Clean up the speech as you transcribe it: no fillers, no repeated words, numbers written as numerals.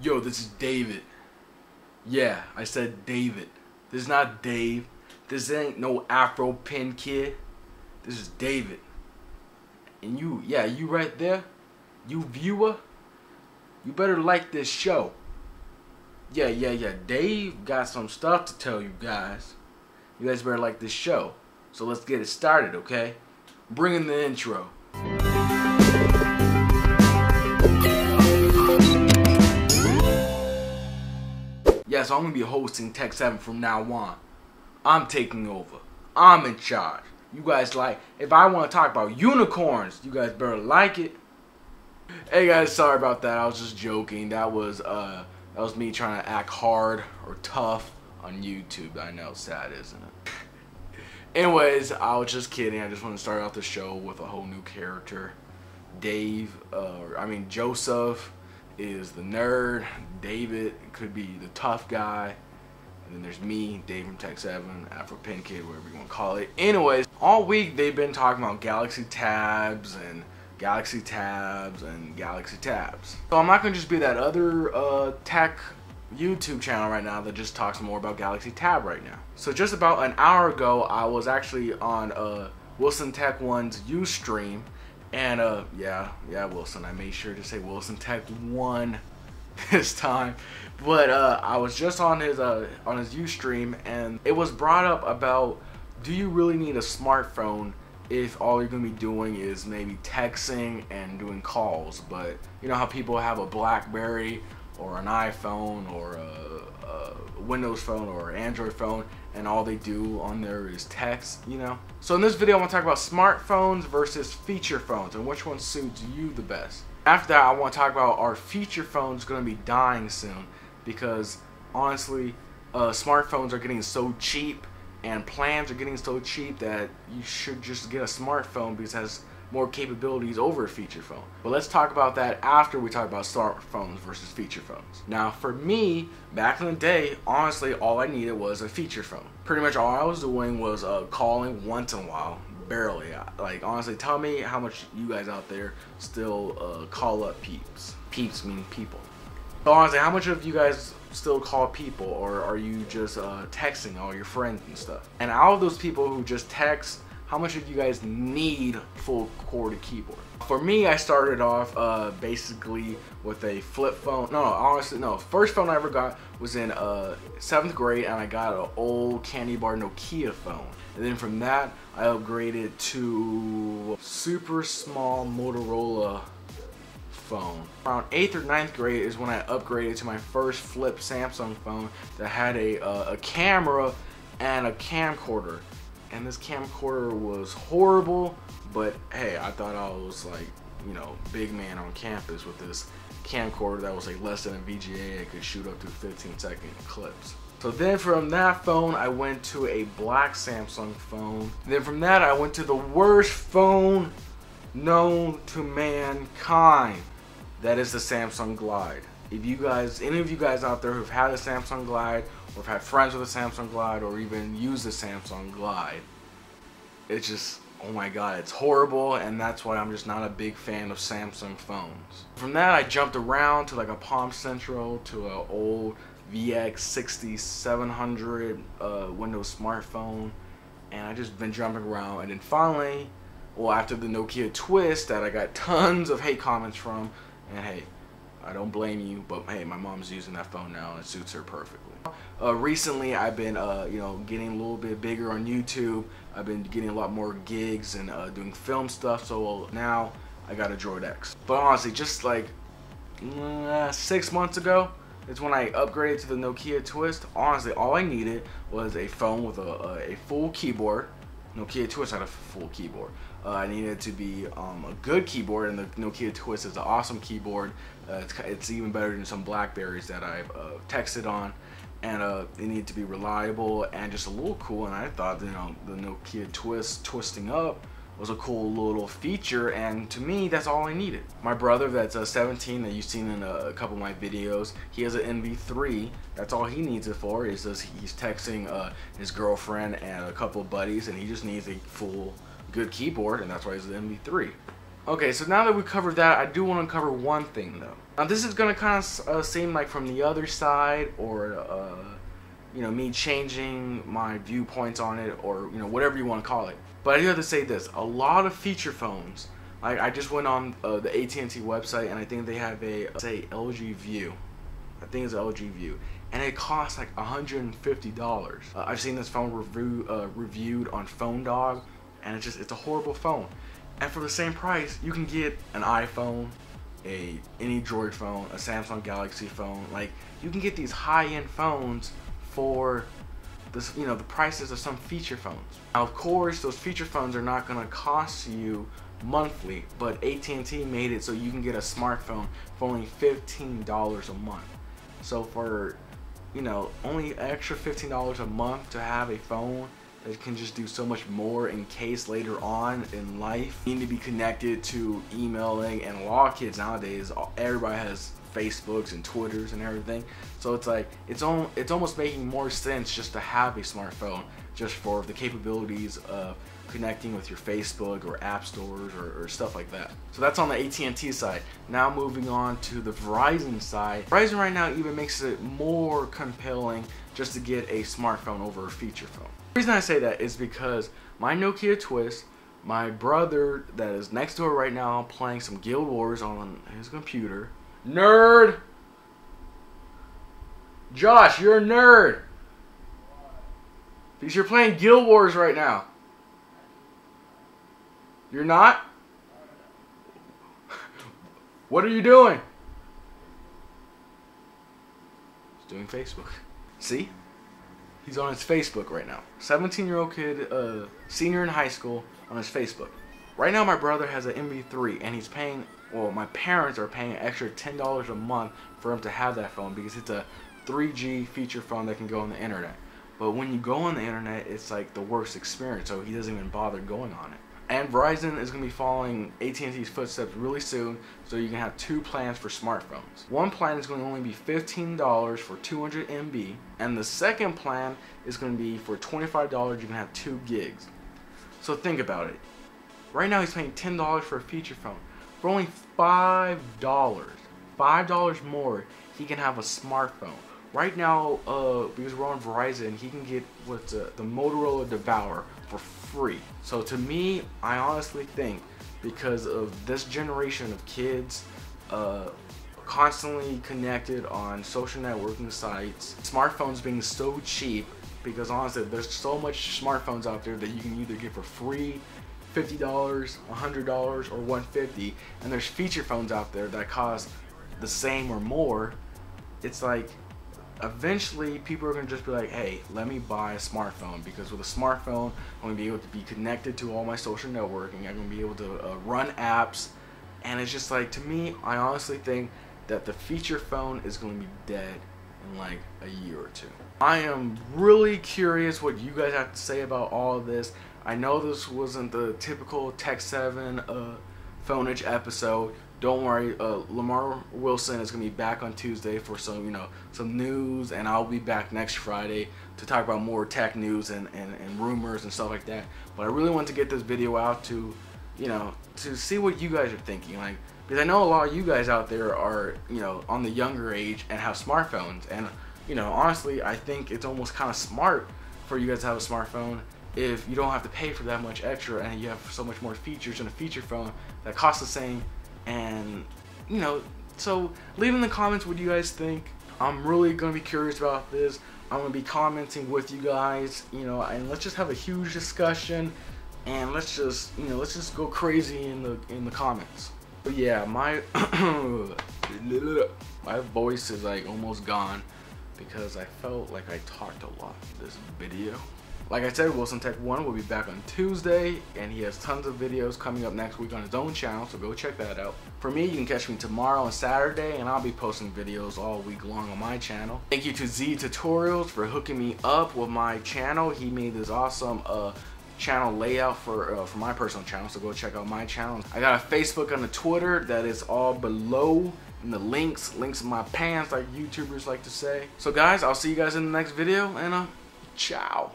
Yo, this is David. Yeah, I said David. This is not Dave. This ain't no Afro Pin kid. This is David. And you, yeah, you right there, you viewer, you better like this show. Yeah. Dave got some stuff to tell you guys. You guys better like this show. So let's get it started, okay? Bring in the intro. Yeah, so I'm going to be hosting Tehkseven from now on. I'm taking over. I'm in charge. You guys like, if I want to talk about unicorns, you guys better like it. Hey guys, sorry about that. I was just joking. That was me trying to act hard or tough on YouTube. I know, sad, isn't it? Anyways, I was just kidding. I just want to start out the show with a whole new character. Joseph is the nerd. David could be the tough guy. And then there's me, Dave from Tehkseven, Afro Pin Kid, whatever you want to call it. Anyways, all week they've been talking about Galaxy Tabs and Galaxy Tabs and Galaxy Tabs. So I'm not going to just be that other tech YouTube channel right now that just talks more about Galaxy Tab right now. So just about an hour ago, I was actually on Wilson Tech 1's Ustream. And yeah, Wilson, I made sure to say Wilson Tech 1 this time. But I was just on his Ustream, and it was brought up about, do you really need a smartphone if all you're gonna be doing is maybe texting and doing calls? But you know how people have a BlackBerry or an iPhone or a Windows phone or Android phone, and all they do on there is text, you know? So in this video, I want to talk about smartphones versus feature phones and which one suits you the best. After that, I want to talk about our feature phones going to be dying soon, because honestly, smartphones are getting so cheap and plans are getting so cheap that you should just get a smartphone because it has more capabilities over a feature phone. But let's talk about that after we talk about smartphones versus feature phones. Now for me, back in the day, honestly, all I needed was a feature phone. Pretty much all I was doing was calling once in a while, barely. Like honestly, tell me how much you guys out there still call up peeps. Peeps meaning people. So honestly, how much of you guys still call people, or are you just texting all your friends and stuff? And out of those people who just text, how much of you guys need full QWERTY keyboard? For me, I started off basically with a flip phone. Honestly, first phone I ever got was in 7th grade, and I got an old candy bar Nokia phone. And then from that, I upgraded to super small Motorola phone. Around 8th or 9th grade is when I upgraded to my first flip Samsung phone that had a camera and a camcorder. And this camcorder was horrible, but hey, I thought I was like, you know, big man on campus with this camcorder that was like less than a VGA. I could shoot up to 15-second clips. So then from that phone, I went to a black Samsung phone. And then from that, I went to the worst phone known to mankind. That is the Samsung Glide. If you guys, any of you guys out there who've had a Samsung Glide, or have had friends with a Samsung Glide, or even used a Samsung Glide, it's just, oh my god, it's horrible, and that's why I'm just not a big fan of Samsung phones. From that, I jumped around to like a Palm Central, to an old VX6700 Windows smartphone, and I just been jumping around, and then finally, well, after the Nokia Twist that I got tons of hate comments from, and hey, I don't blame you, but hey, my mom's using that phone now and it suits her perfectly. Recently, I've been, getting a little bit bigger on YouTube. I've been getting a lot more gigs and doing film stuff, so now I got a Droid X. But honestly, just like 6 months ago, is when I upgraded to the Nokia Twist. Honestly, all I needed was a phone with a full keyboard. Nokia Twist had a full keyboard. I needed to be a good keyboard, and the Nokia Twist is an awesome keyboard. It's even better than some Blackberries that I've texted on, and it needed to be reliable and just a little cool. And I thought, you know, the Nokia Twist twisting up was a cool little feature, and to me, that's all I needed. My brother, that's 17, that you've seen in a couple of my videos, he has an NV3. That's all he needs it for, is just he's texting his girlfriend and a couple of buddies, and he just needs a full good keyboard, and that's why he's an NV3. Okay, so now that we covered that, I do want to cover one thing though. Now this is gonna kind of seem like from the other side, or you know, me changing my viewpoints on it, or you know, whatever you want to call it. But I do have to say this: a lot of feature phones. Like I just went on the AT&T website, and I think they have a say LG View. I think it's LG View, and it costs like $150. I've seen this phone reviewed on Phone Dog, and it's a horrible phone. And for the same price, you can get an iPhone, any Droid phone, a Samsung Galaxy phone. Like you can get these high-end phones for this, you know, the prices of some feature phones. Now, of course, those feature phones are not gonna cost you monthly, but AT&T made it so you can get a smartphone for only $15 a month. So for, you know, only extra $15 a month to have a phone that can just do so much more in case later on in life you need to be connected to emailing, and a lot of kids nowadays, everybody has Facebooks and Twitters and everything. So it's like it's almost making more sense just to have a smartphone just for the capabilities of connecting with your Facebook or app stores or stuff like that. So that's on the AT&T side. Now moving on to the Verizon side. Verizon right now even makes it more compelling just to get a smartphone over a feature phone. The reason I say that is because my Nokia Twist, my brother that is next door right now playing some Guild Wars on his computer. Nerd! Josh, you're a nerd! Because you're playing Guild Wars right now. You're not? What are you doing? He's doing Facebook. See? He's on his Facebook right now. 17-year-old kid, senior in high school, on his Facebook. Right now my brother has an MV3 and he's paying, well, my parents are paying an extra $10 a month for him to have that phone because it's a 3G feature phone that can go on the internet. But when you go on the internet, it's like the worst experience, so he doesn't even bother going on it. And Verizon is going to be following AT&T's footsteps really soon, so you can have two plans for smartphones. One plan is going to only be $15 for 200 MB, and the second plan is going to be for $25, you can have 2 gigs. So think about it. Right now he's paying $10 for a feature phone. For only $5 more, he can have a smartphone. Right now, because we're on Verizon, he can get what's the Motorola Devour for free. So to me, I honestly think because of this generation of kids constantly connected on social networking sites, smartphones being so cheap, because honestly, there's so much smartphones out there that you can either get for free, $50, $100, or $150, and there's feature phones out there that cost the same or more. It's like, eventually people are going to just be like, hey, let me buy a smartphone, because with a smartphone I'm going to be able to be connected to all my social networking, I'm going to be able to run apps, and it's just like, to me, I honestly think that the feature phone is going to be dead in like a year or two. I am really curious what you guys have to say about all of this. I know this wasn't the typical Tehkseven phonage episode. Don't worry, Lamar Wilson is going to be back on Tuesday for some, you know, some news, and I'll be back next Friday to talk about more tech news and rumors and stuff like that. But I really want to get this video out to, you know, to see what you guys are thinking, like, because I know a lot of you guys out there are, you know, on the younger age and have smartphones, and, you know, honestly, I think it's almost kind of smart for you guys to have a smartphone if you don't have to pay for that much extra, and you have so much more features in a feature phone that costs the same. And, you know, so leave in the comments what you guys think. I'm really going to be curious about this. I'm going to be commenting with you guys, you know, and let's just have a huge discussion, and let's just, you know, let's just go crazy in the comments. But yeah, my my voice is like almost gone because I felt like I talked a lot in this video. Like I said, Wilson Tech 1 will be back on Tuesday, and he has tons of videos coming up next week on his own channel, so go check that out. For me, you can catch me tomorrow and Saturday, and I'll be posting videos all week long on my channel. Thank you to Z Tutorials for hooking me up with my channel. He made this awesome channel layout for my personal channel, so go check out my channel. I got a Facebook and a Twitter that is all below in the links in my pants, like YouTubers like to say. So guys, I'll see you guys in the next video, and ciao.